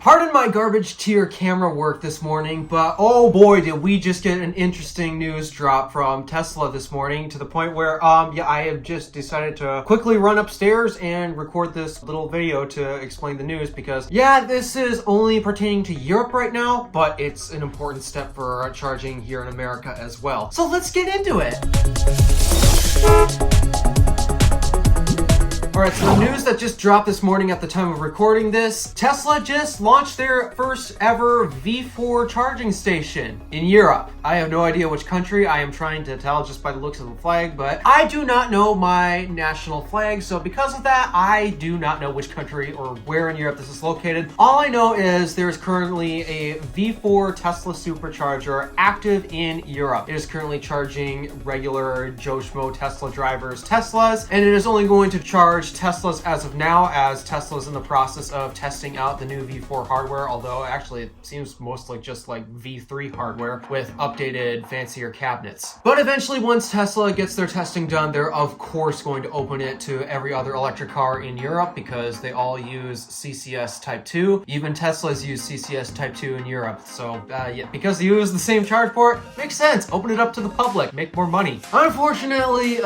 Pardon my garbage tier camera work this morning, but oh boy did we just get an interesting news drop from Tesla this morning to the point where, I have just decided to quickly run upstairs and record this little video to explain the news because, this is only pertaining to Europe right now, but it's an important step for charging here in America as well. So let's get into it. Alright, so the news that just dropped this morning at the time of recording this, Tesla just launched their first ever V4 charging station in Europe. I have no idea which country. I am trying to tell just by the looks of the flag, but I do not know my national flag, so because of that, I do not know which country or where in Europe this is located. All I know is there's currently a V4 Tesla supercharger active in Europe. It is currently charging regular Joe Schmo Tesla drivers' Teslas, and it is only going to charge Teslas as of now, as Tesla's in the process of testing out the new V4 hardware, although actually it seems mostly just like V3 hardware with updated, fancier cabinets. But eventually, once Tesla gets their testing done, they're of course going to open it to every other electric car in Europe because they all use CCS Type 2. Even Teslas use CCS Type 2 in Europe. So, because they use the same charge port, makes sense. Open it up to the public, make more money. Unfortunately,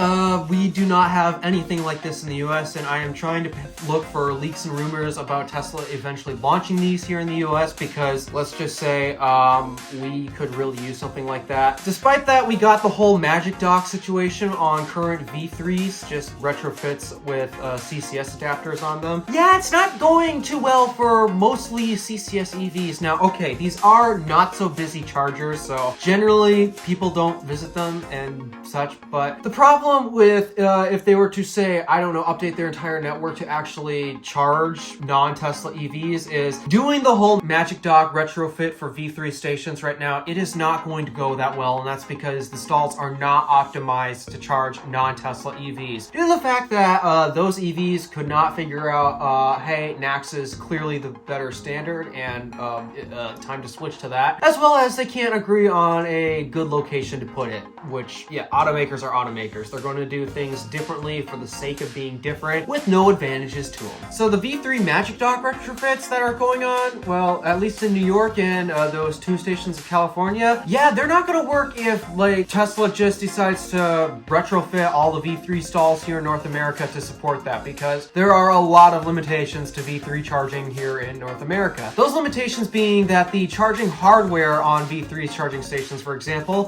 we do not have anything like this in the US, and I am trying to look for leaks and rumors about Tesla eventually launching these here in the US because, let's just say, we could really use something like that. Despite that, we got the whole Magic Dock situation on current V3s, just retrofits with CCS adapters on them. Yeah, it's not going too well for mostly CCS EVs. Now, okay, these are not so busy chargers, so generally people don't visit them and such, but the problem with if they were to say, I don't know, update their entire network to actually charge non-Tesla EVs is doing the whole Magic Dock retrofit for V3 stations right now. It is not going to go that well, and that's because the stalls are not optimized to charge non-Tesla EVs. Due to the fact that those EVs could not figure out, hey, NACS is clearly the better standard and time to switch to that, as well as they can't agree on a good location to put it, which, automakers are automakers. They're going to do things differently for the sake of being different with no advantages to them. So the V3 Magic Dock retrofits that are going on, well, at least in New York and those two stations in California, they're not going to work if, like, Tesla just decides to retrofit all the V3 stalls here in North America to support that, because there are a lot of limitations to V3 charging here in North America. Those limitations being that the charging hardware on V3 charging stations, for example,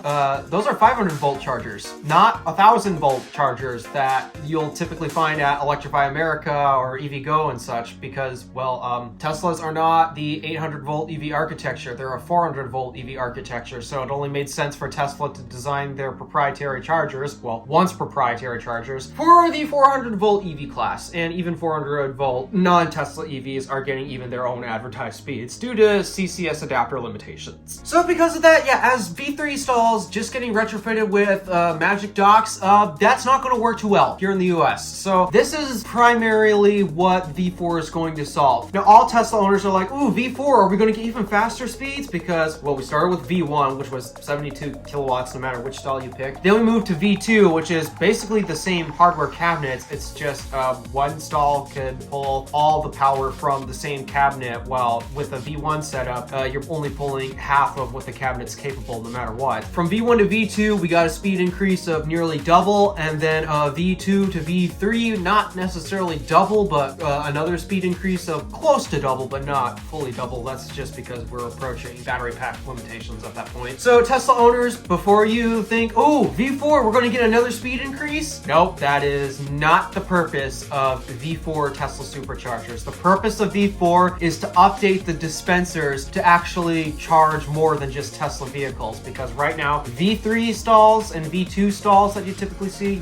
those are 500 volt chargers, not 1,000 volt chargers that you'll typically find at Electrify America or EVgo and such, because, Teslas are not the 800 volt EV architecture. They're a 400 volt EV architecture, so it only made sense for Tesla to design their proprietary chargers, once proprietary chargers, for the 400 volt EV class, and even 400 volt non-Tesla EVs are getting even their own advertised speeds due to CCS adapter limitations. So because of that, as V3 stalls just getting retrofitted with Magic Docks, that's not going to work too well here in the US. So this is primarily what V4 is going to solve. Now, all Tesla owners are like, ooh, V4, are we going to get even faster speeds? Because, we started with V1, which was 72 kilowatts no matter which stall you pick. Then we moved to V2, which is basically the same hardware cabinets. It's just one stall can pull all the power from the same cabinet, while with a V1 setup, you're only pulling half of what the cabinet's capable no matter what. From V1 to V2, we got a speed increase of nearly double, and then V2 to V3, not necessarily double, but another speed increase of close to double, but not fully double. That's just because we're approaching battery pack limitations at that point. So Tesla owners, before you think, oh, V4, we're going to get another speed increase? Nope, that is not the purpose of V4 Tesla superchargers. The purpose of V4 is to update the dispensers to actually charge more than just Tesla vehicles, because right now, V3 stalls and V2 stalls that you typically see,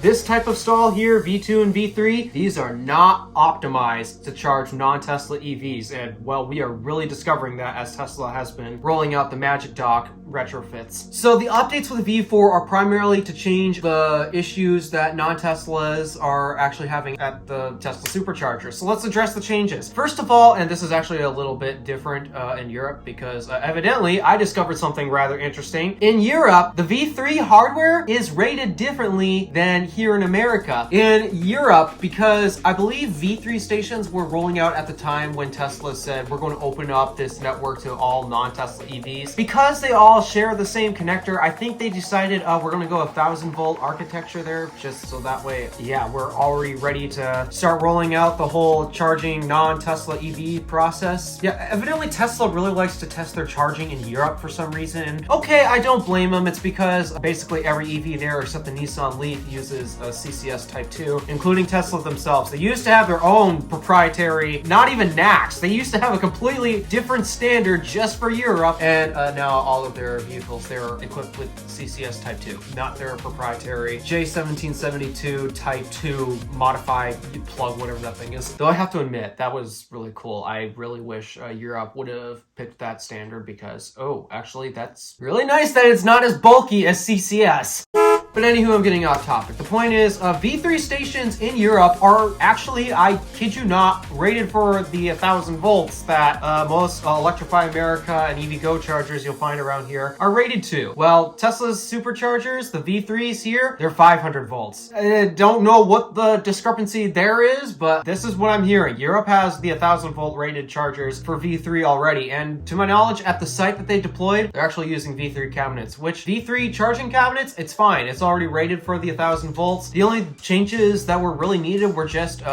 this type of stall here, V2 and V3, these are not optimized to charge non-Tesla EVs, and we are really discovering that as Tesla has been rolling out the Magic Dock retrofits. So the updates for the V4 are primarily to change the issues that non-Teslas are actually having at the Tesla Superchargers. So let's address the changes. First of all, and this is actually a little bit different in Europe because evidently I discovered something rather interesting. In Europe, the V3 hardware is rated differently than here in America. In Europe, because I believe V3 stations were rolling out at the time when Tesla said we're going to open up this network to all non-Tesla EVs. Because they all share the same connector, I think they decided we're going to go 1,000-volt architecture there, just so that way, yeah, we're already ready to start rolling out the whole charging non-Tesla EV process. Yeah, evidently Tesla really likes to test their charging in Europe for some reason. And okay, I don't blame them. It's because basically every EV there except the Nissan Leaf uses a CCS Type 2, including Tesla themselves. They used to have their own proprietary, not even NACS. They used to have a completely different standard just for Europe, and now all of their vehicles, they're equipped with CCS Type 2, not their proprietary J1772 Type 2 modified plug, whatever that thing is. Though I have to admit, that was really cool. I really wish Europe would have picked that standard because, oh, actually, that's really nice that it's not as bulky as CCS. But anywho, I'm getting off topic. The point is, V3 stations in Europe are actually, I kid you not, rated for the 1,000 volts that most Electrify America and EVgo chargers you'll find around here are rated to. Well, Tesla's Superchargers, the V3s here, they're 500 volts. I don't know what the discrepancy there is, but this is what I'm hearing. Europe has the 1,000 volt rated chargers for V3 already, and to my knowledge, at the site that they deployed, they're actually using V3 cabinets, which V3 charging cabinets, it's fine. It's already rated for the 1,000 volts. The only changes that were really needed were just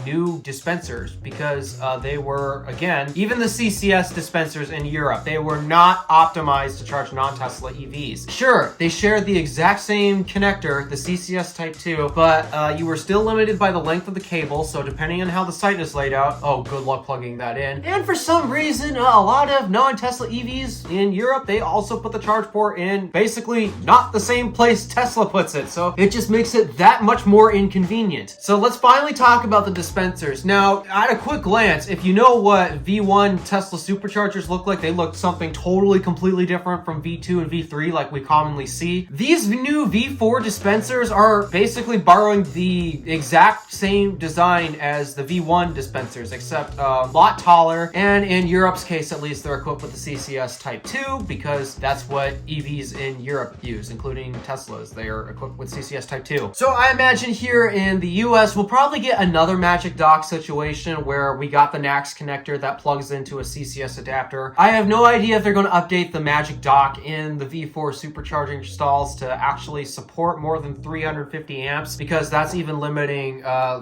new dispensers because they were, again, even the CCS dispensers in Europe, they were not optimized to charge non-Tesla EVs. Sure, they shared the exact same connector, the CCS Type 2, but you were still limited by the length of the cable, so depending on how the site is laid out, oh, good luck plugging that in. And for some reason, a lot of non-Tesla EVs in Europe, they also put the charge port in basically not the same place Tesla puts it, so it just makes it that much more inconvenient. So let's finally talk about the dispensers. Now, at a quick glance, if you know what V1 Tesla Superchargers look like, they look something totally completely different from V2 and V3 like we commonly see. These new V4 dispensers are basically borrowing the exact same design as the V1 dispensers, except a lot taller, and in Europe's case at least, they're equipped with the CCS Type 2 because that's what EVs in Europe use, including Teslas. They are equipped with CCS Type 2. So I imagine here in the US, we'll probably get another Magic Dock situation where we got the NACS connector that plugs into a CCS adapter. I have no idea if they're going to update the Magic Dock in the V4 supercharging stalls to actually support more than 350 amps because that's even limiting,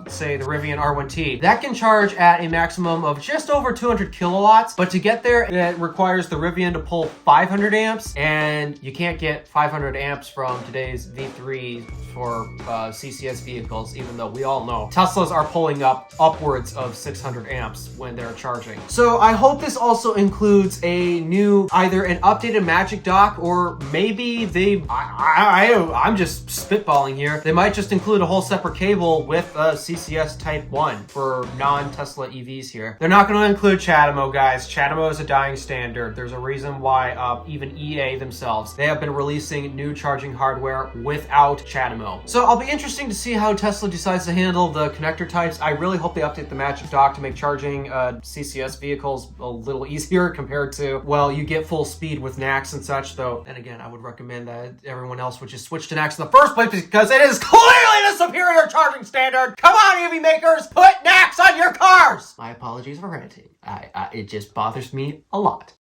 say, the Rivian R1T. That can charge at a maximum of just over 200 kilowatts, but to get there, it requires the Rivian to pull 500 amps, and you can't get 500 amps from today's V3 for CCS vehicles, even though we all know Teslas are pulling up upwards of 600 amps when they're charging. So I hope this also includes a new, either an updated Magic Dock, or maybe I'm just spitballing here, they might just include a whole separate cable with a CCS Type 1 for non-Tesla EVs here. They're not going to include CHAdeMO, guys. CHAdeMO is a dying standard. There's a reason why even EA themselves, they have been releasing new charging hardware without CHAdeMO. So I'll be interesting to see how Tesla decides to handle the connector types. I really hope they update the Magic Dock to make charging CCS vehicles a little easier compared to, well, you get full speed with NACS and such, though. And again, I would recommend that everyone else would just switch to NACS in the first place because it is clearly the superior charging standard. Come on, EV makers, put NACS on your cars! My apologies for ranting. It just bothers me a lot.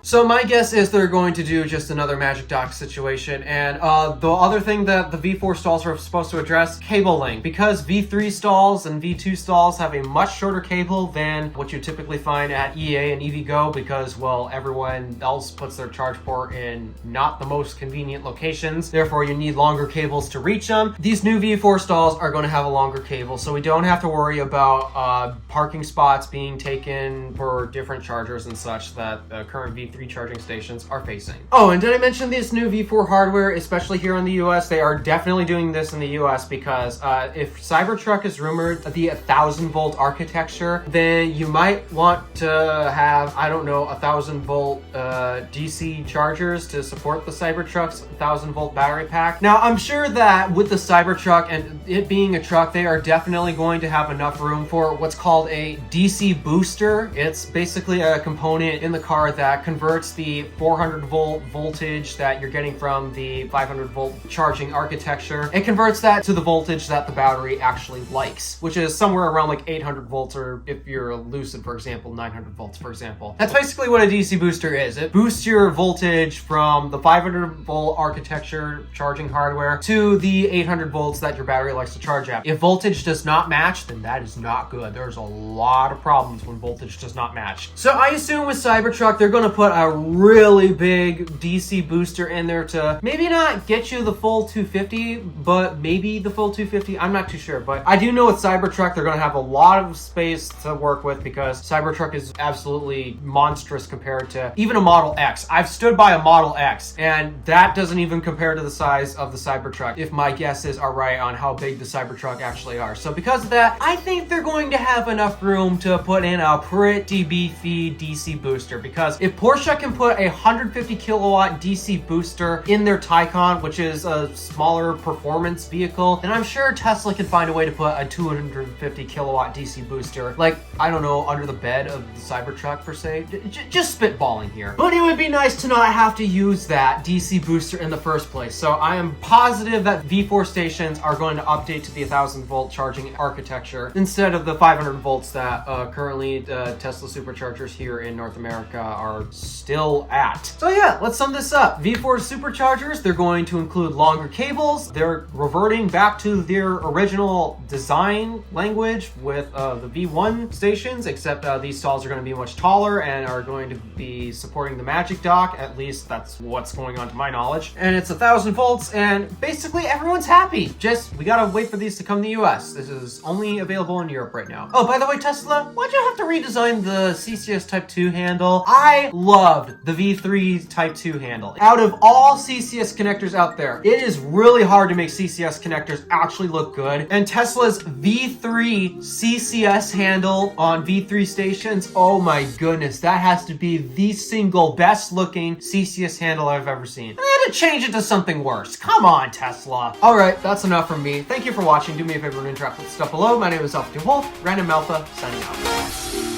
So my guess is they're going to do just another Magic Dock situation. And the other thing that the V4 stalls are supposed to address, cable length. Because V3 stalls and V2 stalls have a much shorter cable than what you typically find at EA and EVgo because, well, everyone else puts their charge port in not the most convenient locations. Therefore, you need longer cables to reach them. These new V4 stalls are going to have a longer cable, so we don't have to worry about parking spots being taken for different chargers and such that current V3 V3 charging stations are facing. Oh, and did I mention this new V4 hardware, especially here in the US? They are definitely doing this in the US because if Cybertruck is rumored to be a 1,000-volt architecture, then you might want to have, I don't know, 1,000-volt DC chargers to support the Cybertruck's 1,000-volt battery pack. Now, I'm sure that with the Cybertruck and it being a truck, they are definitely going to have enough room for what's called a DC booster. It's basically a component in the car that converts the 400-volt voltage that you're getting from the 500-volt charging architecture. It converts that to the voltage that the battery actually likes, which is somewhere around like 800 volts, or if you're a Lucid, for example, 900 volts, for example. That's basically what a DC booster is. It boosts your voltage from the 500-volt architecture charging hardware to the 800 volts that your battery likes to charge at. If voltage does not match, then that is not good. There's a lot of problems when voltage does not match. So I assume with Cybertruck, they're going to put a really big DC booster in there to maybe not get you the full 250, but maybe the full 250. I'm not too sure, but I do know with Cybertruck, they're going to have a lot of space to work with because Cybertruck is absolutely monstrous compared to even a Model X. I've stood by a Model X, and that doesn't even compare to the size of the Cybertruck, if my guesses are right on how big the Cybertruck actually are. So because of that, I think they're going to have enough room to put in a pretty beefy DC booster, because if Porsche can put a 150 kilowatt DC booster in their Taycan, which is a smaller performance vehicle, then I'm sure Tesla can find a way to put a 250 kilowatt DC booster, like, I don't know, under the bed of the Cybertruck per se. Just spitballing here. But it would be nice to not have to use that DC booster in the first place. So I am positive that V4 stations are going to update to the 1,000-volt charging architecture instead of the 500 volts that currently Tesla Superchargers here in North America are still at. So yeah, let's sum this up. V4 Superchargers, they're going to include longer cables. They're reverting back to their original design language with the V1 stations, except these stalls are going to be much taller and are going to be supporting the Magic Dock. At least that's what's going on to my knowledge. And it's 1,000 volts, and basically everyone's happy. Just, we gotta wait for these to come to the US. This is only available in Europe right now. Oh, by the way, Tesla, why'd you have to redesign the CCS Type 2 handle? I loved the V3 Type 2 handle. Out of all CCS connectors out there, it is really hard to make CCS connectors actually look good. And Tesla's V3 CCS handle on V3 stations, oh my goodness, that has to be the single best looking CCS handle I've ever seen. I had to change it to something worse. Come on, Tesla. All right, that's enough from me. Thank you for watching. Do me a favor and interact with the stuff below. My name is DeWolf, Random Alpha, signing out.